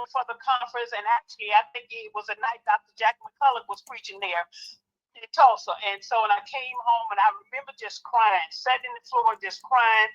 for the conference, and actually, I think it was a night Dr. Jack McCullough was preaching there in Tulsa. And so when I came home, and I remember just crying, sat in the floor, just crying,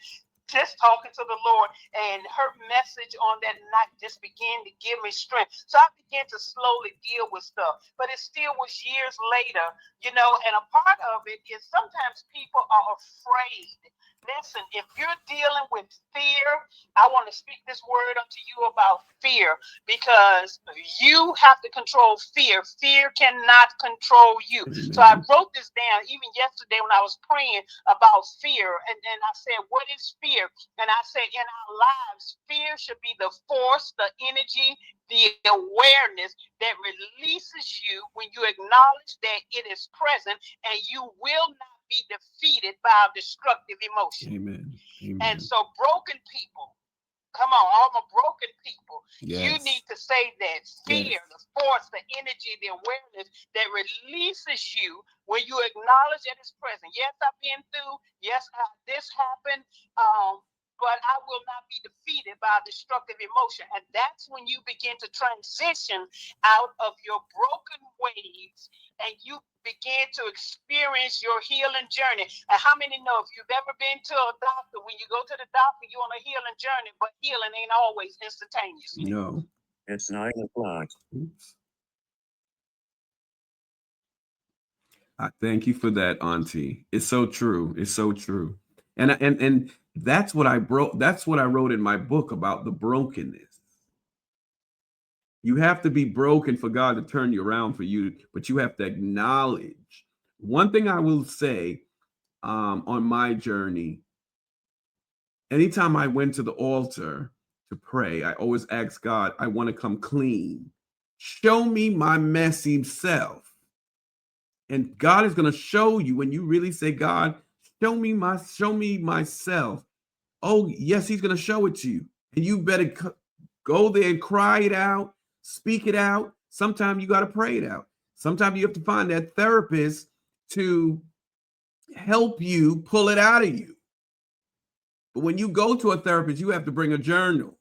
just talking to the Lord, and her message on that night just began to give me strength. So I began to slowly deal with stuff, but it still was years later, and a part of it is sometimes people are afraid. Listen, if you're dealing with fear, I want to speak this word unto you about fear, because you have to control fear. Fear cannot control you. So I wrote this down even yesterday when I was praying about fear. And then I said, what is fear? And I said, in our lives, fear should be the force, the energy, the awareness that releases you when you acknowledge that it is present, and you will not be defeated by a destructive emotion. Amen. Amen. And so broken people, come on, all the broken people, yes. You need to say that fear, yes. The force, the energy, the awareness that releases you when you acknowledge that it's present. Yes, I've been through. Yes, this happened. But I will not be defeated by a destructive emotion. And that's when you begin to transition out of your broken ways, and you begin to experience your healing journey. And how many know, if you've ever been to a doctor, when you go to the doctor, you're on a healing journey, but healing ain't always instantaneous. No. It's 9 o'clock. Oops. I thank you for that, Auntie. It's so true. It's so true. And that's what I wrote in my book about the brokenness. You have to be broken for God to turn you around for you, but you have to acknowledge. One thing I will say on my journey, anytime I went to the altar to pray, I always asked God, I want to come clean. Show me my messy self. And God is going to show you when you really say, God, show me myself. Oh, yes, he's going to show it to you. And you better go there and cry it out, speak it out. Sometimes you got to pray it out. Sometimes you have to find that therapist to help you pull it out of you. But when you go to a therapist, you have to bring a journal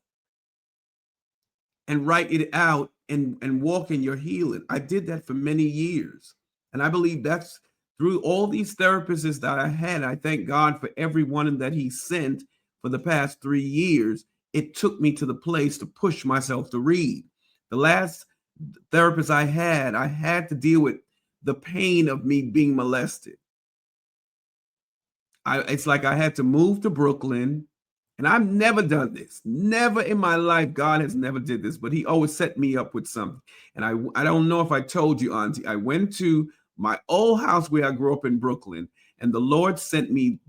and write it out and walk in your healing. I did that for many years. And I believe that's through all these therapists that I had. I thank God for everyone that he sent for the past 3 years. It took me to the place to push myself to read. The last therapist I had to deal with the pain of me being molested. It's like I had to move to Brooklyn, and I've never done this. Never in my life. God has never did this, but he always set me up with something. And I don't know if I told you, Auntie, I went to my old house where I grew up in Brooklyn, and the Lord sent me